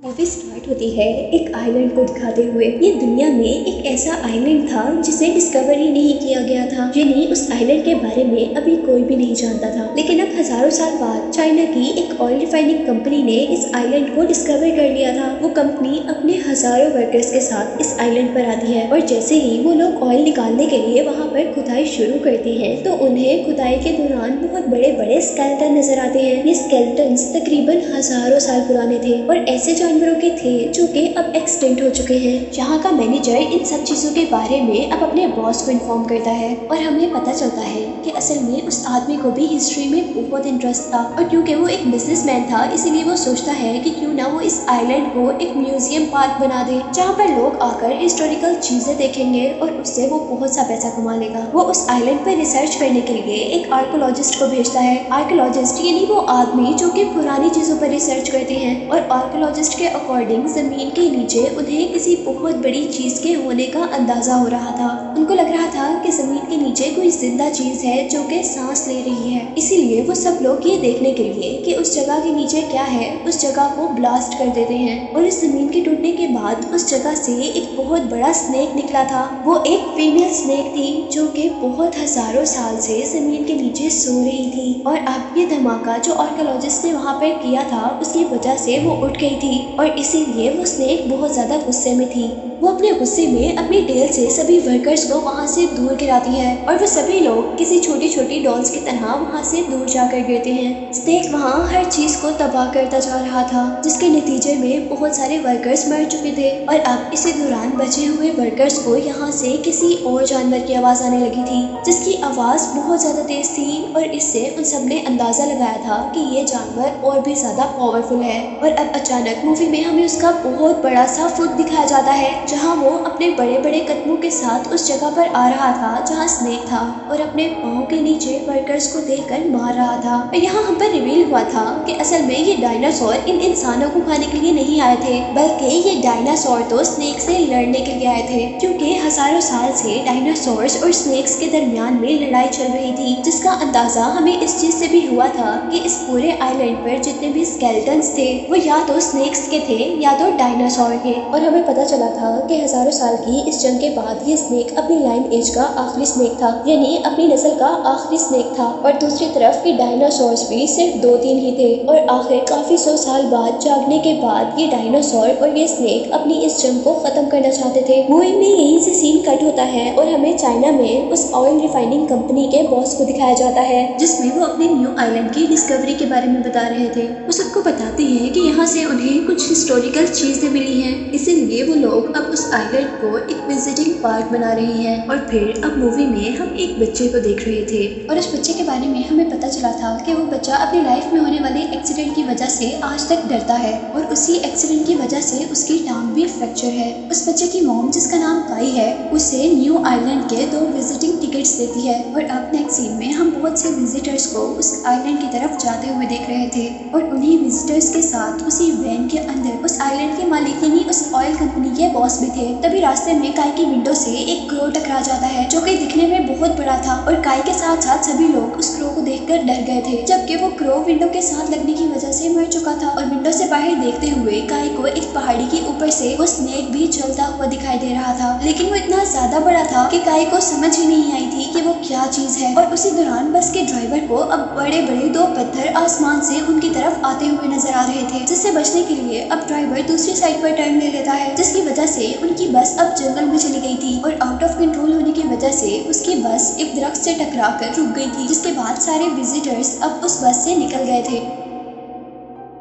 Movie start होती है एक आइलैंड को दिखाते हुए। ये दुनिया में एक ऐसा आइलैंड था जिसे डिस्कवर ही नहीं किया गया था, यानी उस आइलैंड के बारे में अभी कोई भी नहीं जानता था। लेकिन अब हजारों साल बाद चाइना की एक ऑयल रिफाइनिंग कंपनी ने इस आइलैंड को डिस्कवर कर लिया था। वो कंपनी अपने हजारों वर्कर्स के साथ इस आइलैंड पर आती है और जैसे ही वो लोग ऑयल निकालने के लिए वहाँ पर खुदाई शुरू करती है तो उन्हें खुदाई के दौरान बहुत बड़े बड़े स्केलेटन नजर आते हैं। ये स्केलेटन्स तकरीबन हजारों साल पुराने थे और ऐसे जानवरों के थे जो कि अब एक्सटिंक्ट हो चुके हैं। यहाँ का मैनेजर इन सब चीजों के बारे में अब अपने बॉस को इन्फॉर्म करता है और हमें पता चलता है कि असल में उस आदमी को भी हिस्ट्री में बहुत इंटरेस्ट था और क्योंकि वो एक बिजनेसमैन था इसीलिए वो सोचता है कि क्यों ना वो इस आइलैंड को एक म्यूजियम पार्क बना दे जहाँ पर लोग आकर हिस्टोरिकल चीजें देखेंगे और उससे वो बहुत सा पैसा कमा लेगा। वो उस आइलैंड पर रिसर्च करने के लिए एक आर्कोलॉजिस्ट को भेजता है। आर्कोलॉजिस्ट यानी वो आदमी जो कि पुरानी चीजों पर रिसर्च करते हैं और आर्कोलॉजिस्ट के अकॉर्डिंग जमीन के नीचे उन्हें किसी बहुत बड़ी चीज के होने का अंदाजा हो रहा था। उनको लग रहा था कि जमीन के नीचे कोई जिंदा चीज है जो कि सांस ले रही है। इसीलिए वो सब लोग ये देखने के लिए कि उस जगह के नीचे क्या है उस जगह को ब्लास्ट कर देते हैं और इस जमीन के टूटने के बाद उस जगह से एक बहुत बड़ा स्नेक निकला था। वो एक फीमेल स्नेक थी जो कि बहुत हजारों साल से जमीन के नीचे सो रही थी और अब ये धमाका जो आर्कियोलॉजिस्ट ने वहाँ पर किया था उसकी वजह से वो उठ गई थी और इसीलिए वो स्नेक बहुत ज्यादा गुस्से में थी। वो अपने गुस्से में अपनी टेल से सभी वर्कर्स को वहाँ से दूर गिराती है और वो सभी लोग किसी छोटी छोटी डॉल्स की तरह वहाँ से दूर जाकर गिरते हैं। स्नेक वहाँ हर चीज को तबाह करता जा रहा था जिसके नतीजे में बहुत सारे वर्कर्स मर चुके थे और अब इसी दौरान बचे हुए वर्कर्स को यहाँ से किसी और जानवर की आवाज आने लगी थी जिसकी आवाज बहुत ज्यादा तेज थी और इससे उन सब ने अंदाजा लगाया था कि ये जानवर और भी ज्यादा पावरफुल है। और अब अचानक मूवी में हमें उसका बहुत बड़ा सा फुट दिखाया जाता है जहाँ वो अपने बड़े बड़े कदमों के साथ उस जगह पर आ रहा था जहाँ स्नेक था और अपने पाँव के नीचे वर्कर्स को देखकर मार रहा था। और यहाँ हम पर रिवील हुआ था कि असल में ये डायनासोर इन इंसानों को खाने के लिए नहीं आए थे बल्कि ये डायनासोर तो स्नेक से लड़ने के लिए आए थे क्योंकि हजारों साल से डायनासोर्स और स्नेक्स के दरमियान में लड़ाई चल रही थी जिसका अंदाजा हमें इस चीज से भी हुआ था कि इस पूरे आइलैंड पर जितने भी स्केलेटन्स थे वो या तो स्नेक्स के थे या तो डायनासोर के। और हमें पता चला था कि हजारों साल की इस जंग के बाद ये स्नेक अपनी लाइन एज का आखिरी स्नेक था यानी अपनी नस्ल का आखिरी स्नेक था और दूसरी तरफ की डायनासोर्स भी सिर्फ 2-3 ही थे और आखिर काफी 100 साल बाद जागने के बाद ये डायनासोर और ये स्नेक अपनी इस जंग को खत्म करना चाहते थे। मूवी में यहीं से सीन कट होता है और हमें चाइना में उस ऑयल रिफाइनिंग कंपनी के बॉस को दिखाया जाता है जिसमें वो अपने न्यू आइलैंड की डिस्कवरी के बारे में बता रहे थे। वो सबको बताते हैं कि यहाँ से उन्हें कुछ हिस्टोरिकल चीजें मिली हैं इसीलिए वो लोग अब उस आइलैंड को एक विजिटिंग पार्क बना रही है। और फिर अब मूवी में हम एक बच्चे को देख रहे थे और उस बच्चे के बारे में हमें पता चला था कि वो बच्चा अपनी लाइफ में होने वाले एक्सीडेंट की वजह से आज तक डरता है और उसी एक्सीडेंट की वजह से उसकी टांग भी फ्रैक्चर है। उस बच्चे की मॉम जिसका नाम काई है उसे न्यू आइलैंड के 2 विजिटिंग टिकट्स देती है और अब नेक्स्ट सीन में हम बहुत से विजिटर्स को उस आइलैंड की तरफ जाते हुए देख रहे थे और उन्हीं विजिटर्स के साथ उसी वैन के अंदर उस आइलैंड के मालिक यानी उस ऑयल कंपनी के बॉस भी थे। तभी रास्ते में काई की विंडो से एक क्रो टकरा जाता है जो कि दिखने में बहुत बड़ा था और काई के साथ साथ सभी लोग उस क्रो को देखकर डर गए थे जबकि वो क्रो विंडो के साथ लगने की वजह से मर चुका था। और विंडो से बाहर देखते हुए काई को एक पहाड़ी के ऊपर से वो स्नेक भी चलता हुआ दिखाई दे रहा था लेकिन वो इतना ज्यादा बड़ा था कि काई को समझ ही नहीं आई थी कि वो क्या चीज है। और उसी दौरान बस के ड्राइवर को अब बड़े बड़े 2 पत्थर आसमान से उनकी तरफ आते हुए नजर आ रहे थे जिससे बचने के लिए अब ड्राइवर दूसरी साइड पर टर्न ले लेता है जिसकी वजह से उनकी बस अब जंगल में चली गई थी और आउट ऑफ कंट्रोल होने की वजह से उसकी बस एक दरख्त से टकरा कर रुक गई थी जिसके बाद सारे विजिटर्स अब उस बस से निकल गए थे।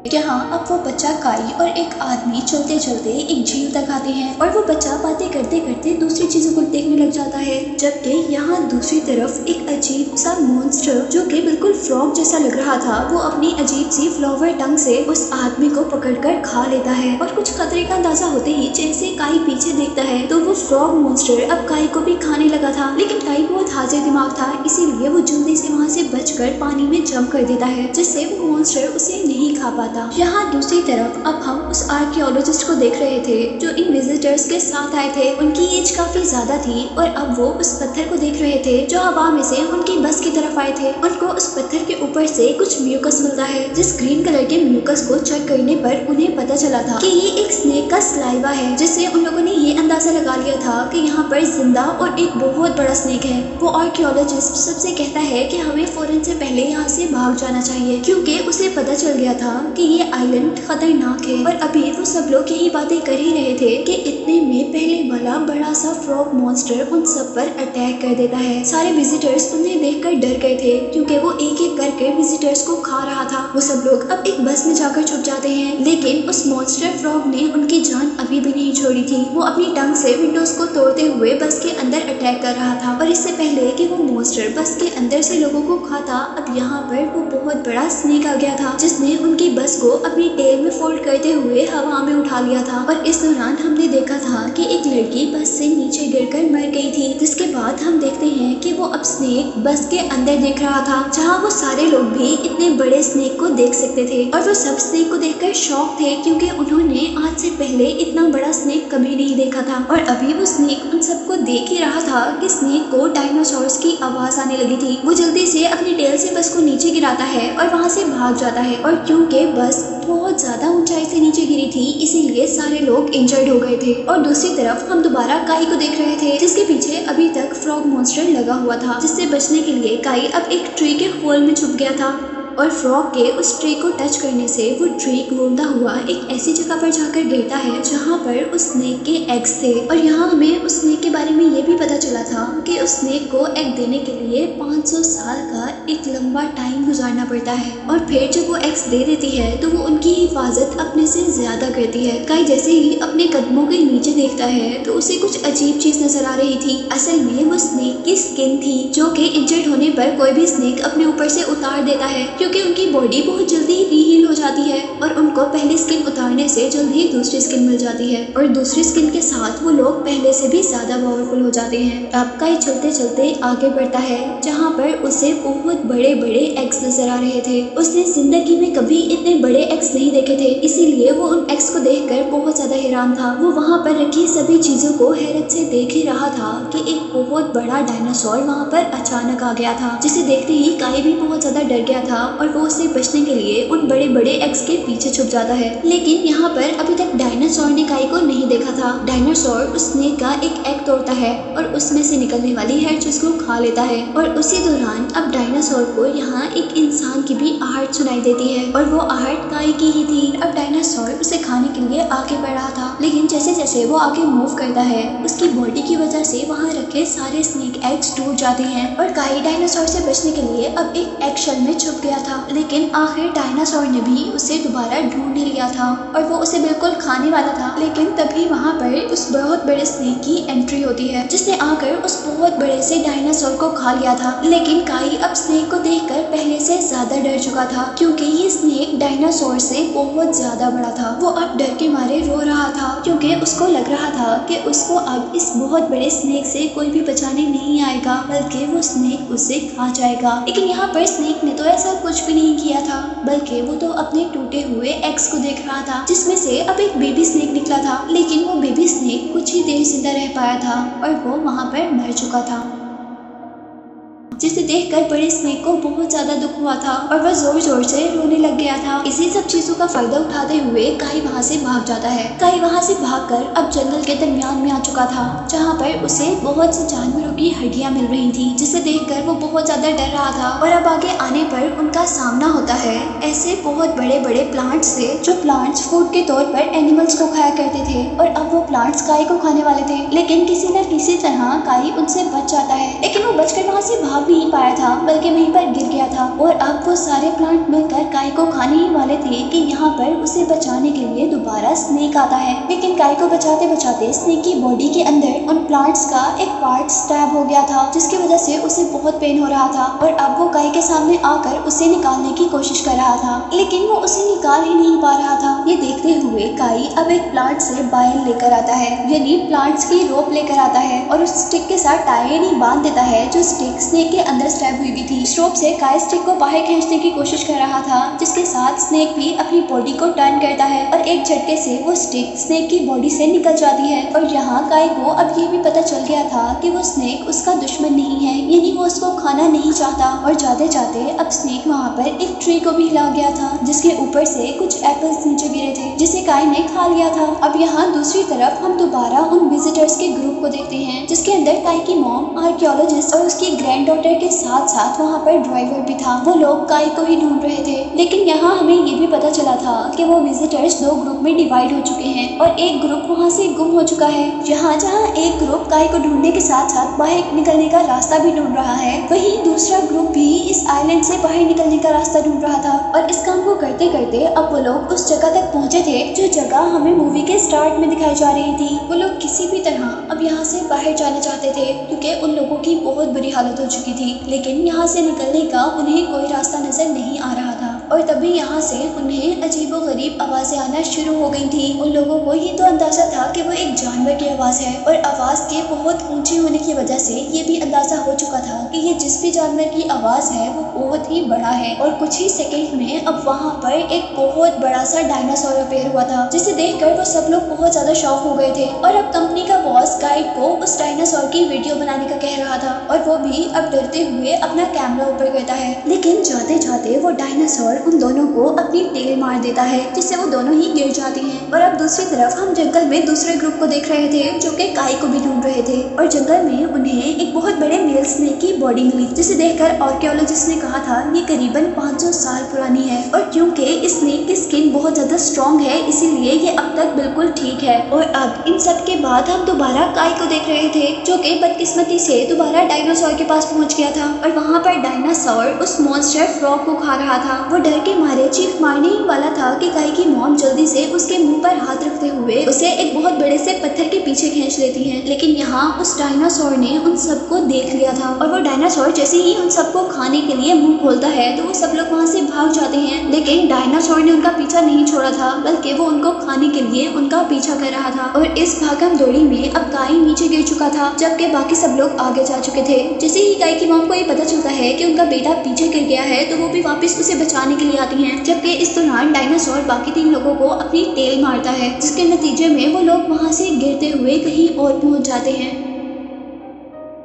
यहाँ अब वो बच्चा काई और एक आदमी चलते चलते एक झील तक आते हैं और वो बच्चा बातें करते करते दूसरी चीजों को देखने लग जाता है जबकि यहाँ दूसरी तरफ एक अजीब सा मॉन्स्टर जो कि बिल्कुल फ्रॉग जैसा लग रहा था वो अपनी अजीब सी फ्लावर टंग से उस आदमी को पकड़कर खा लेता है। और कुछ खतरे का अंदाजा होते ही जैसे काई पीछे देखता है तो वो फ्रॉग मॉन्स्टर अब काई को भी खाने लगा था लेकिन काई बहुत हाजिर दिमाग था इसीलिए वो जल्दी से वहाँ से बचकर पानी में जंप कर देता है जिससे वो मॉन्स्टर उसे नहीं खा पाता। यहाँ दूसरी तरफ अब हम उस आर्कियोलॉजिस्ट आर्कियोलॉजिस्ट को देख रहे थे जो इन विजिटर्स के साथ आए थे। उनकी एज काफी ज्यादा थी और अब वो उस पत्थर को देख रहे थे जो हवा में से उनकी बस की तरफ आए थे। उनको उस पत्थर के ऊपर से कुछ म्यूकस मिलता है, जिस ग्रीन कलर के म्यूकस को चेक करने पर उन्हें पता चला था कि ये एक स्नेक का सलाइवा है, जिससे उन लोगों ने ये अंदाजा लगा लिया था कि यहाँ पर जिंदा और एक बहुत बड़ा स्नेक है। वो आर्कियोलॉजिस्ट सबसे कहता है कि हमें फौरन से पहले यहाँ से भाग जाना चाहिए, क्योंकि उसे पता चल गया था कि ये आइलैंड खतरनाक है। और अभी वो सब लोग यही बातें कर ही रहे थे कि इतने में पहले वाला बड़ा सा फ्रॉग मॉन्स्टर उन सब पर अटैक कर देता है। सारे विजिटर्स उन्हें देखकर डर गए थे, क्योंकि वो एक एक करके विजिटर्स को खा रहा था। वो सब लोग अब एक बस में जाकर छुप जाते हैं, लेकिन उस मॉन्स्टर फ्रॉग ने उनकी जान अभी भी नहीं छोड़ी थी। वो अपनी टंग से विंडोज को तोड़ते हुए बस के अंदर अटैक कर रहा था। और इससे पहले कि वो मॉन्स्टर बस के अंदर से लोगों को खाता, अब यहाँ पर वो बहुत बड़ा स्नेक आ गया था, जिसने उनकी बस को अपनी टेल में फोल्ड करते हुए हवा में उठा लिया था। और इस दौरान हमने देखा था कि एक लड़की बस से नीचे गिरकर मर गई थी, जिसके बाद हम देखते हैं कि वो अब स्नेक बस के अंदर देख रहा था, जहाँ वो सारे लोग भी इतने बड़े स्नेक को देख सकते थे। और वो सब स्नेक को देखकर शॉक थे, क्योंकि उन्होंने आज से पहले इतना बड़ा स्नेक कभी नहीं देखा था। और अभी वो स्नेक उन सबको देख ही रहा था कि स्नेक को डायनासोर्स की आवाज आने लगी थी। वो जल्दी से अपनी टेल से बस को नीचे गिराता है और वहाँ से भाग जाता है। और क्योंकि बस बहुत ज्यादा ऊंचाई से नीचे गिरी थी, इसीलिए सारे लोग इंजर्ड हो गए थे। और दूसरी तरफ हम दोबारा काई को देख रहे थे, जिसके पीछे अभी तक फ्रॉग मॉन्स्टर लगा हुआ था, जिससे बचने के लिए काई अब एक ट्री के होल में छुप गया था। और फ्रॉग के उस ट्री को टच करने से वो ट्री घूमता हुआ एक ऐसी जगह पर जाकर गिरता है जहाँ पर उस स्नेक के एग्स थे। और यहाँ हमें उस स्नेक के बारे में ये भी पता चला था कि उस स्नेक को एग देने के लिए 500 साल का एक लंबा टाइम गुजारना पड़ता है। और फिर जब वो एग्स दे देती है तो वो उनकी हिफाजत अपने से ज्यादा करती है। काई जैसे ही अपने कदमों के नीचे देखता है तो उसे कुछ अजीब चीज नजर आ रही थी। असल में वो स्नेक की स्किन थी, जो कि इंजर्ड होने पर कोई भी स्नेक अपने ऊपर से उतार देता है, क्योंकि उनकी बॉडी बहुत जल्दी रीहील हो जाती है और उनको पहली स्किन उतारने से जल्दी ही दूसरी स्किन मिल जाती है। और दूसरी स्किन के साथ वो लोग पहले से भी ज्यादा पावरफुल हो जाते हैं। अब काई चलते चलते आगे बढ़ता है, जहाँ पर उसे बहुत बड़े बड़े एग्स नजर आ रहे थे। उसने जिंदगी में कभी इतने बड़े एग्स नहीं देखे थे, इसीलिए वो उन एग्स को देखकर बहुत ज्यादा हैरान था। वो वहाँ पर रखी सभी चीजों को हैरत से देख ही रहा था कि एक बहुत बड़ा डायनासोर वहाँ पर अचानक आ गया था, जिसे देखते ही काई भी बहुत ज्यादा डर गया था और वो से बचने के लिए उन बड़े बड़े एग्स के पीछे छुप जाता है। लेकिन यहाँ पर अभी तक डायनासोर ने काई को नहीं देखा था। डायनासोर उस स्नेक का एक एग तोड़ता है और उसमें से निकलने वाली हर चीज को खा लेता है। और उसी दौरान अब डायनासोर को यहाँ एक इंसान की भी आहट सुनाई देती है, और वो आहट काई की ही थी। अब डायनासोर उसे खाने के लिए आगे बढ़ रहा था, लेकिन जैसे जैसे वो आगे मूव करता है, उसकी बॉडी की वजह से वहाँ रखे सारे स्नेक एग्स टूट जाते हैं। और काई डायनासोर से बचने के लिए अब एक एग शेल में छुप गया था, लेकिन आखिर डायनासोर ने भी उसे दोबारा ढूंढ लिया था और वो उसे बिल्कुल खाने वाला था। लेकिन तभी वहाँ पर उस बहुत बड़े स्नेक की एंट्री होती है, जिसने आकर उस बहुत बड़े से डायनासोर को खा लिया था। लेकिन काई अब स्नेक को देखकर पहले से ज्यादा डर चुका था, क्योंकि ये स्नेक डायनासोर से बहुत ज्यादा बड़ा था। वो अब डर के मारे रो रहा था, क्योंकि उसको लग रहा था कि उसको अब इस बहुत बड़े स्नेक से कोई भी बचाने नहीं आएगा, बल्कि वो स्नेक उसे खा जाएगा। लेकिन यहाँ पर स्नेक ने तो ऐसा कुछ भी नहीं किया था, बल्कि वो तो अपने टूटे हुए एग्स को देख रहा था, जिसमें से अब एक बेबी स्नेक निकला था। लेकिन वो बेबी स्नेक कुछ ही देर जिंदा रह पाया था और वो वहाँ पर मर चुका था, जिसे देखकर बड़े स्नेक को बहुत ज्यादा दुख हुआ था और वह जोर जोर से रोने लग गया था। इसी सब चीजों का फायदा उठाते हुए काई वहाँ से भाग जाता है। काई वहाँ से भागकर अब जंगल के दरमियान में आ चुका था, जहाँ पर उसे बहुत से जानवरों की हड्डियां मिल रही थी, जिसे देखकर वो बहुत ज्यादा डर रहा था। और अब आगे आने पर उनका सामना होता है ऐसे बहुत बड़े बड़े प्लांट्स से, जो प्लांट्स फूड के तौर पर एनिमल्स को खाया करते थे। और अब वो प्लांट्स काई को खाने वाले थे, लेकिन किसी न किसी तरह काई उनसे बच जाता है। लेकिन वो बचकर वहाँ से भाग नहीं पाया था, बल्कि वहीं पर गिर गया था। और अब वो सारे प्लांट मिलकर काई को खाने ही वाले थे कि यहाँ पर उसे बचाने के लिए दोबारा स्नेक आता है। लेकिन काई को बचाते बचाते स्नेक की बॉडी के अंदर उन प्लांट्स का एक पार्ट स्टैब हो गया था, जिसकी वजह से उसे बहुत पेन हो रहा था। और अब वो काई के सामने आकर उसे निकालने की कोशिश कर रहा था, लेकिन वो उसे निकाल ही नहीं पा रहा था। ये देखते हुए काई अब एक प्लांट से बाइल लेकर आता है, यानी प्लांट्स की रोप लेकर आता है और उस स्टिक के साथ टाई बांध देता है, जो स्टिक स्नेक के अंदर स्टैब हुई थी। इस रोप से काई स्टिक को बाहर खींचने की कोशिश कर रहा था, जिसके साथ स्नेक भी अपनी बॉडी को टर्न करता है और एक झटके से से वो स्टिक स्नेक की बॉडी से निकल जाती है। और यहाँ काई को अब ये भी पता चल गया था कि वो स्नेक उसका दुश्मन नहीं है, यानी वो उसको खाना नहीं चाहता। और जाते जाते अब स्नेक वहाँ पर एक ट्री को भी हिला गया था, जिसके ऊपर से कुछ एप्पल्स नीचे गिरे थे, जिसे काई ने खा लिया था। अब यहाँ दूसरी तरफ हम दोबारा उन विजिटर्स के ग्रुप को देखते हैं, जिसके अंदर काई की मॉम, आर्कियोलॉजिस्ट और उसकी ग्रैंड डॉटर के साथ साथ वहाँ पर ड्राइवर भी था। वो लोग काई को ही ढूंढ रहे थे, लेकिन यहाँ हमें ये भी पता चला था कि वो विजिटर्स दो ग्रुप में डिवाइड हो चुके हैं और एक ग्रुप वहाँ से गुम हो चुका है। जहाँ एक ग्रुप काई को ढूंढने के साथ साथ बाहर निकलने का रास्ता भी ढूंढ रहा है, वहीं दूसरा ग्रुप भी इस आइलैंड से बाहर निकलने का रास्ता ढूंढ रहा था। और इस काम को करते करते अब वो लोग उस जगह तक पहुँचे थे जो जगह हमें मूवी के स्टार्ट में दिखाई जा रही थी। वो लोग किसी भी तरह अब यहाँ से बाहर जाना चाहते थे, क्योंकि उन लोगों की बहुत बुरी हालत हो चुकी थी, लेकिन यहाँ से निकलने का उन्हें कोई रास्ता नजर नहीं आ रहा था। और तभी यहाँ से उन्हें अजीबोगरीब आवाजें आना शुरू हो गई थी। उन लोगों को ये तो अंदाजा था कि वो एक जानवर की आवाज है, और आवाज के बहुत ऊंची होने की वजह से ये भी अंदाजा हो चुका था कि ये जिस भी जानवर की आवाज है वो बहुत ही बड़ा है। और कुछ ही सेकंड में अब वहाँ पर एक बहुत बड़ा सा डायनासोर अपेयर हुआ था, जिसे देखकर वो सब लोग बहुत ज्यादा शॉक हो गए थे। और अब कंपनी का बॉस गाइड को उस डायनासोर की वीडियो बनाने का कह रहा था, और वो भी अब डरते हुए अपना कैमरा ऊपर करता है। लेकिन जाते जाते वो डायनासोर उन दोनों को अपनी टेल मार देता है, जिससे वो दोनों ही गिर जाती हैं। और अब दूसरी तरफ हम जंगल में दूसरे ग्रुप को देख रहे थे, जो कि काई को भी ढूंढ रहे थे। और जंगल में उन्हें एक बहुत बड़े मेल स्नेक की बॉडी मिली, जिसे देखकर आर्कियोलॉजिस्ट ने कहा था ये करीबन 500 साल पुरानी है। और क्योंकि इस स्नेक की स्किन बहुत ज्यादा स्ट्रॉन्ग है, इसीलिए ये अब तक बिल्कुल ठीक है। और अब इन सब के बाद हम दोबारा काई को देख रहे थे, जो कि बदकिस्मती से दोबारा डायनासोर के पास पहुंच गया था। और वहाँ पर डायनासोर उस मॉन्स्टर फ्रॉग को खा रहा था। वो डर के मारे चीख मारने ही वाला था कि काई की मॉम जल्दी से उसके मुंह पर हाथ रखते हुए उसे एक बहुत बड़े से पत्थर के पीछे खींच लेती है। लेकिन यहाँ उस डायनासोर ने उन सबको देख लिया था, और वो डायनासोर जैसे ही उन सबको खाने के लिए मुंह खोलता है तो वो सब लोग वहाँ से भाग जाते हैं। लेकिन डायनासोर ने उनका पीछा नहीं छोड़ा था, बल्कि वो उनको खाने के लिए उनका पीछा कर रहा था। और इस भागम दौड़ी में अब काई नीचे गिर चुका था, जबकि बाकी सब लोग आगे जा चुके थे। जैसे ही काई की मॉम को ये पता चलता है कि उनका बेटा पीछे गिर गया है, तो वो भी वापस उसे बचाने के लिए आती हैं। जबकि इस दौरान डायनासोर बाकी 3 लोगों को अपनी टेल मारता है, जिसके नतीजे में वो लोग वहाँ से गिरते हुए कहीं और पहुँच जाते हैं।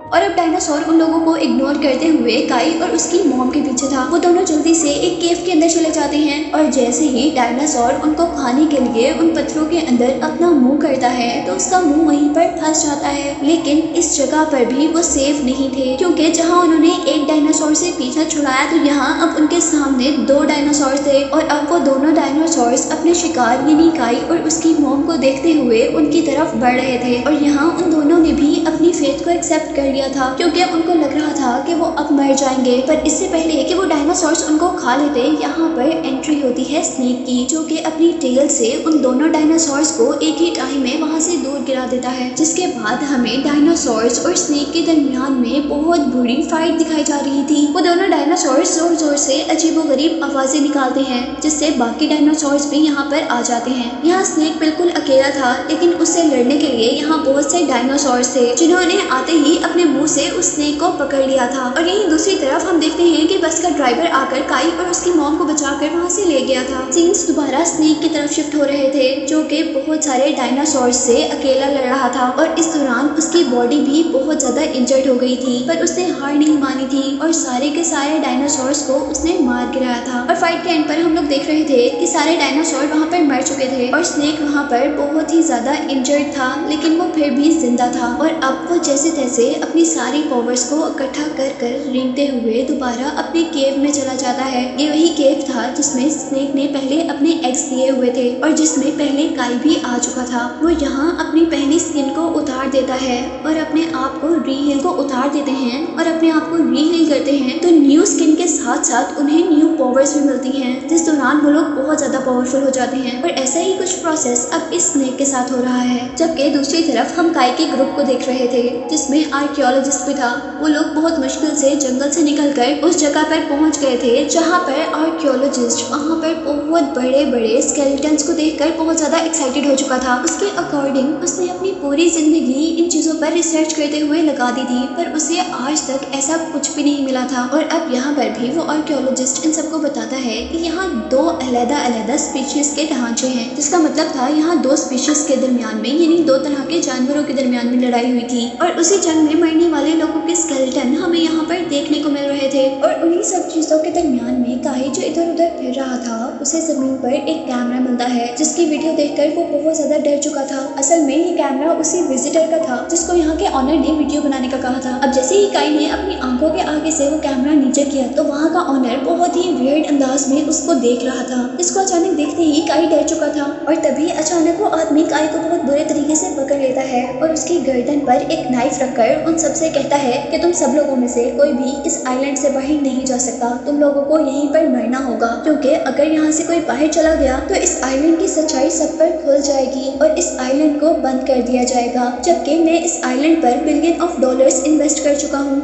और अब डायनासोर उन लोगों को इग्नोर करते हुए काई और उसकी मॉम के पीछे था। वो दोनों जल्दी से एक केव के अंदर चले जाते हैं, और जैसे ही डायनासोर उनको खाने के लिए उन पत्थरों के अंदर अपना मुंह करता है, तो उसका मुंह वहीं पर फंस जाता है। लेकिन इस जगह पर भी वो सेफ नहीं थे, क्योंकि जहाँ उन्होंने एक डायनासोर से पीछा छुड़ाया, तो यहाँ अब उनके सामने 2 डायनासोर थे। और अब वो दोनों डायनासोर अपने शिकार यानी काई और उसकी मॉम को देखते हुए उनकी तरफ बढ़ रहे थे। और यहाँ उन दोनों ने भी अपनी फेथ को एक्सेप्ट कर लिया था, क्योंकि उनको लग रहा था कि वो अब मर जाएंगे। पर इससे पहले कि वो डायनासोर्स उनको खा लेते, यहाँ पर एंट्री होती है स्नेक की, जो कि अपनी टेल से उन दोनों डायनासोर्स को एक ही टाइम में वहाँ से दूर गिरा देता है। जिसके बाद हमें डायनासोर्स और स्नेक के दरमियान में बहुत बुरी फाइट दिखाई जा रही थी। वो दोनों डायनासोर्स जोर जोर से अजीबोगरीब आवाजें निकालते हैं, जिससे बाकी डायनासोर्स भी यहाँ पर आ जाते हैं। यहाँ स्नेक बिल्कुल अकेला था, लेकिन उससे लड़ने के लिए यहाँ बहुत से डायनासोर्स थे, जिन्होंने आते ही अपने मुंह से उस स्नेक को पकड़ लिया था। और यहीं दूसरी तरफ हम देखते हैं कि बस का ड्राइवर आकर काई और उसकी मॉम को बचाकर वहाँ से ले गया था। सीन्स दोबारा स्नेक की तरफ शिफ्ट हो रहे थे, जो कि बहुत सारे डायनासोर्स से अकेला लड़ रहा था। और इस दौरान उसकी बॉडी भी बहुत ज्यादा इंजर्ड हो गई थी, पर उसने हार नहीं मानी थी और सारे के सारे डायनासोर्स को उसने मार गिराया था। और फाइट के एंड पर हम लोग देख रहे थे कि सारे डायनासोर वहाँ पर मर चुके थे, और स्नेक वहाँ पर बहुत ही ज्यादा इंजर्ड था, लेकिन वो फिर भी जिंदा था। और अब वो जैसे तैसे अपनी सारी पावर्स को इकट्ठा कर रेंगते हुए दोबारा अपने केव में चला जाता है। ये वही केव था जिसमें स्नेक ने पहले अपने एग्स दिए हुए थे, और जिसमें पहले काई भी आ चुका था। वो यहाँ अपनी पहली स्किन को उतार देता है और अपने आप को रीहील को उतार देते हैं और अपने आप को रीहील करते हैं, तो न्यू स्किन के साथ साथ उन्हें न्यू पावर्स भी मिलती हैं, जिस दौरान वो लोग बहुत ज्यादा पावरफुल हो जाते हैं। और ऐसा ही कुछ प्रोसेस अब इस स्नेक के साथ हो रहा है। जबकि दूसरी तरफ हम काई के ग्रुप को देख रहे थे, जिसमें आर्कियोलॉजिस्ट भी था। वो लोग बहुत मुश्किल से जंगल से निकलकर उस जगह पर पहुंच गए थे, जहां पर आर्कियोलॉजिस्ट वहां पर बहुत बड़े बड़े स्केलेटन्स को देखकर बहुत ज्यादा एक्साइटेड हो चुका था। उसके अकॉर्डिंग उसने अपनी पूरी जिंदगी इन चीजों पर रिसर्च करते हुए लगा दी थी, पर उसे आज तक ऐसा कुछ भी नहीं मिला था। और अब यहाँ पर भी वो आर्कियोलॉजिस्ट इन सबको बताता है कि यहाँ दो अलग-अलग स्पीशीज के ढांचे हैं, जिसका मतलब था यहाँ दो स्पीशीज के दरमियान में, यानी दो तरह के जानवरों के दरमियान में लड़ाई हुई थी। और उसी जंग में मरने वाले लोगों के स्केलेटन हमें यहाँ पर देखने को मिल रहे थे। और उन्हीं सब चीजों के दरमियान में काई जो इधर उधर फिर रहा था, उसे जमीन पर एक कैमरा मिलता है, जिसकी वीडियो देखकर वो बहुत ज्यादा डर चुका था। असल में ये कैमरा उसी विजिटर का था जिसको यहाँ के ऑनर ने वीडियो बनाने का कहा था। अब जैसे ही काई ने अपनी आंखों के आगे से वो कैमरा नीचे किया तो वहाँ का ऑनर बहुत ही वियर्ड अंदाज में उसको देख रहा था, जिसको अचानक देखते ही काई डर चुका था। और तभी अचानक वो आदमी काई को बहुत बुरे तरीके से पकड़ लेता है और उसकी गर्दन पर एक नाइफ रखकर उन सबसे कहता है कि तुम सब लोगों में से कोई भी इस आइलैंड से बाहर नहीं जा सकता, तुम लोगों को यहीं पर मरना होगा, क्योंकि अगर यहाँ से कोई बाहर चला गया तो इस आइलैंड की सच्चाई सब पर खुल जाएगी और इस आइलैंड को बंद कर दिया जाएगा, जबकि मैं इस आइलैंड पर बिलियन ऑफ डॉलर्स इन्वेस्ट कर चुका हूँ।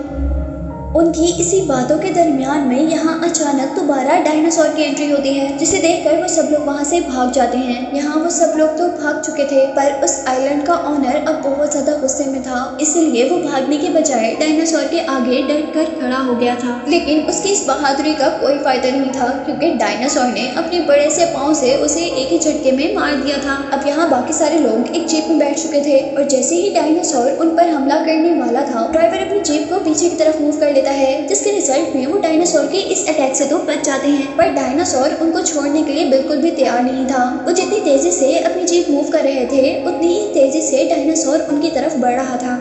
उनकी इसी बातों के दरमियान में यहाँ अचानक दोबारा डायनासोर की एंट्री होती है, जिसे देखकर वो सब लोग वहाँ से भाग जाते हैं। यहाँ वो सब लोग तो भाग चुके थे, पर उस आइलैंड का ऑनर अब बहुत ज्यादा गुस्से में था, इसलिए वो भागने के बजाय डायनासोर के आगे डर कर खड़ा हो गया था। लेकिन उसकी इस बहादुरी का कोई फायदा नहीं था, क्योंकि डायनासोर ने अपने बड़े से पाँव से उसे एक ही झटके में मार दिया था। अब यहाँ बाकी सारे लोग एक जीप में बैठ चुके थे और जैसे ही डायनासोर उन पर हमला करने वाला था, ड्राइवर अपनी जीप को पीछे की तरफ मूव कर लेता है, जिसके रिजल्ट में वो डायनासोर के इस अटैक से तो बच जाते हैं। पर डायनासोर उनको छोड़ने के लिए बिल्कुल भी तैयार नहीं था। वो जितनी तेजी से अपनी जीप मूव कर रहे थे, उतनी ही तेजी से डायनासोर उनकी तरफ बढ़ रहा था।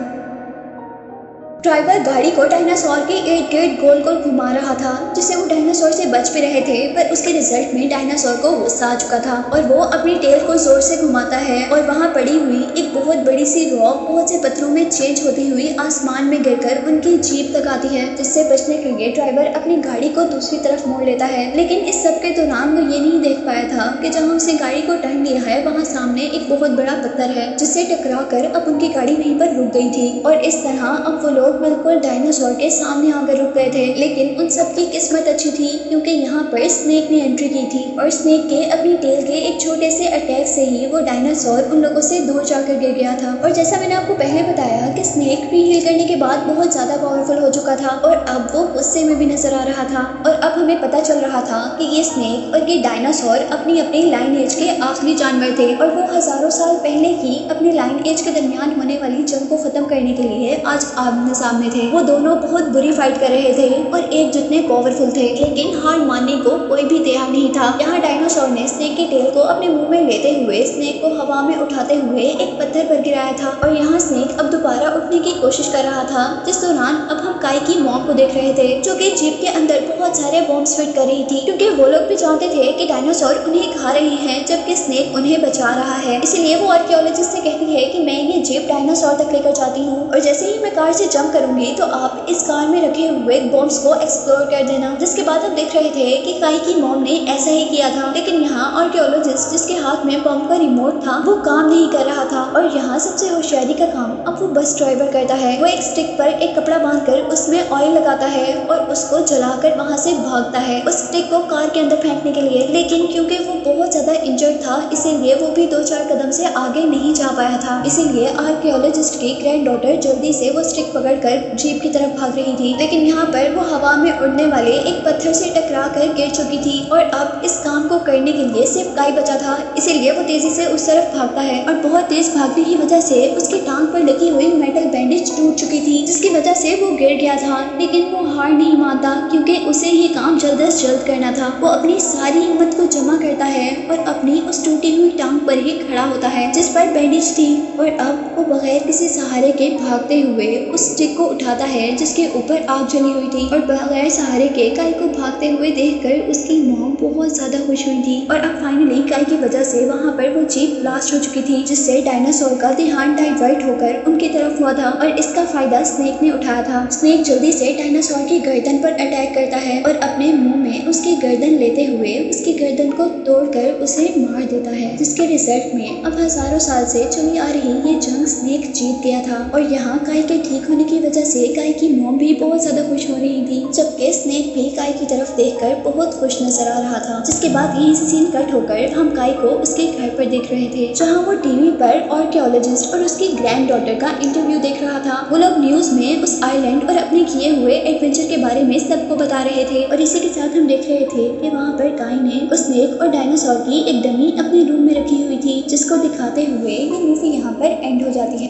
ड्राइवर गाड़ी को डायनासोर के इर्द गिर्द गोल गोल घुमा रहा था, जिससे वो डायनासोर से बच भी रहे थे, पर उसके रिजल्ट में डायनासोर को गुस्सा आ चुका था और वो अपनी टेल को जोर से घुमाता है और वहाँ पड़ी हुई एक बहुत बड़ी सी रॉक बहुत से पत्थरों में चेंज होती हुई आसमान में गिरकर उनकी जीप तक आती है, जिससे बचने के लिए ड्राइवर अपनी गाड़ी को दूसरी तरफ मोड़ लेता है। लेकिन इस सब के दौरान वो ये नहीं देख पाया था कि जहाँ उसने गाड़ी को टर्न दिया है वहाँ सामने एक बहुत बड़ा पत्थर है, जिससे टकरा कर अब उनकी गाड़ी वहीं पर रुक गई थी। और इस तरह अब वो लोग बिल्कुल डायनासोर के सामने आकर रुक गए थे। लेकिन उन सब की किस्मत अच्छी थी, क्योंकि यहाँ पर स्नेक ने एंट्री की थी और स्नेक के अपनी टेल के एक छोटे से अटैक से ही वो डायनासोर उन लोगों से दूर जाकर गिर गया था। और जैसा मैंने आपको पहले बताया कि स्नेक भी हील करने के बाद बहुत ज्यादा पावरफुल हो चुका था और अब वो गुस्से में भी नजर आ रहा था। और अब हमें पता चल रहा था कि ये स्नेक और ये डायनासोर अपनी अपनी लाइन एज के आखिरी जानवर थे और वो हजारों साल पहले ही अपने लाइन एज के दरमियान होने वाली जंग को खत्म करने के लिए आज आमने सामने थे। वो दोनों बहुत बुरी फाइट कर रहे थे और एक जितने पावरफुल थे, लेकिन हार मानने को कोई भी तैयार नहीं था। यहाँ डायनासोर ने स्नेक की टेल को अपने मुंह में लेते हुए स्नेक को हवा में उठाते हुए एक पत्थर पर गिराया था और यहाँ स्नेक अब दोबारा उठने की कोशिश कर रहा था। जिस दौरान अब हम काई की मॉम को देख रहे थे, जो कि जीप के अंदर बहुत सारे बॉम्ब्स फिट कर रही थी, क्योंकि वो लोग भी जानते थे कि डायनासोर उन्हें खा रहे हैं जबकि स्नेक उन्हें बचा रहा है। इसलिए वो आर्कियोलॉजिस्ट से कहती है कि मैं ये जीप डायनासोर तक लेकर जाती हूँ और जैसे ही मैं कार से जंप करूंगी तो आप इस कार में रखे हुए बॉम्ब्स को एक्सप्लोर कर देना। जिसके बाद हम देख रहे थे कि काई की मॉम ने ऐसा ही किया था, लेकिन यहाँ आर्कियोलॉजिस्ट जिसके हाथ में बम का रिमोट था वो काम नहीं कर रहा था और यहाँ सबसे होशियारी का काम अब वो बस ड्राइवर करता है। वो एक स्टिक पर एक कपड़ा बांधकर उसमें ऑयल लगाता है और उसको जलाकर वहाँ से भागता है उस स्टिक को कार के अंदर फेंकने के लिए। लेकिन क्योंकि वो बहुत ज्यादा इंजर्ड था, इसीलिए वो भी 2-4 कदम से आगे नहीं जा पाया था। इसीलिए आर्कियोलॉजिस्ट की ग्रैंड डॉटर जल्दी से वो स्टिक पकड़कर जीप की तरफ भाग रही थी, लेकिन यहाँ पर वो हवा में उड़ने वाले एक पत्थर से टकरा कर गिर चुकी थी और अब इस काम को करने के लिए सिर्फ काई बचा था। इसीलिए वो तेजी से उस तरफ भागता है और बहुत तेज भागने की वजह से उसकी टांग पर लगी हुई मेटल बैंडेज टूट चुकी थी, जिसकी वजह से वो गिर गया था। लेकिन वो हार नहीं मानता, क्योंकि उसे ये काम जल्द से जल्द करना था। वो अपनी सारी हिम्मत को जमा करता है और अपनी उस टूटी हुई टांग पर ही खड़ा होता है जिस पर बैंडेज थी और अब वो बगैर किसी सहारे के भागते हुए उस स्टिक को उठाता है जिसके ऊपर आग जली हुई थी और बगैर सहारे के काई को भागते हुए देखकर उसकी मॉम बहुत ज्यादा खुश हुई थी। और अब फाइनली काई की वजह से वहाँ पर वो जीप ब्लास्ट हो चुकी थी, जिससे डायनासोर का ध्यान डाइवर्ट होकर उनकी तरफ हुआ था और इसका फायदा स्नेक ने उठाया था। स्नेक जल्दी से डायनासोर की गर्दन पर अटैक करता है और अपने मुंह में उसकी गर्दन लेते हुए उसकी गर्दन को तोड़कर उसे मार देता है, जिसके रिजल्ट में अब हजारों साल से चली आ रही ये जंग स्नेक जीत गया था। और यहाँ काई के ठीक होने की वजह से काई की मॉम भी बहुत ज्यादा खुश हो रही थी, जबकि स्नेक भी काई की तरफ देखकर बहुत खुश नजर आ रहा था। जिसके बाद यहीं से सीन कट होकर हम काई को उसके घर पर देख रहे थे, जहाँ वो टीवी पर आर्कियोलॉजिस्ट और उसकी ग्रैंड डॉटर का इंटरव्यू देख रहा था। वो लोग न्यूज में उस आइलैंड और अपने किए हुए एडवेंचर के बारे में सबको बता रहे थे। और इसी के साथ हम देख रहे थे कि वहाँ पर काई ने उस स्नेक और डायनासोर की एक डमी अपने रूम में रखी हुई थी, जिसको दिखाते हुए ये मूवी यहाँ पर एंड हो जाती है।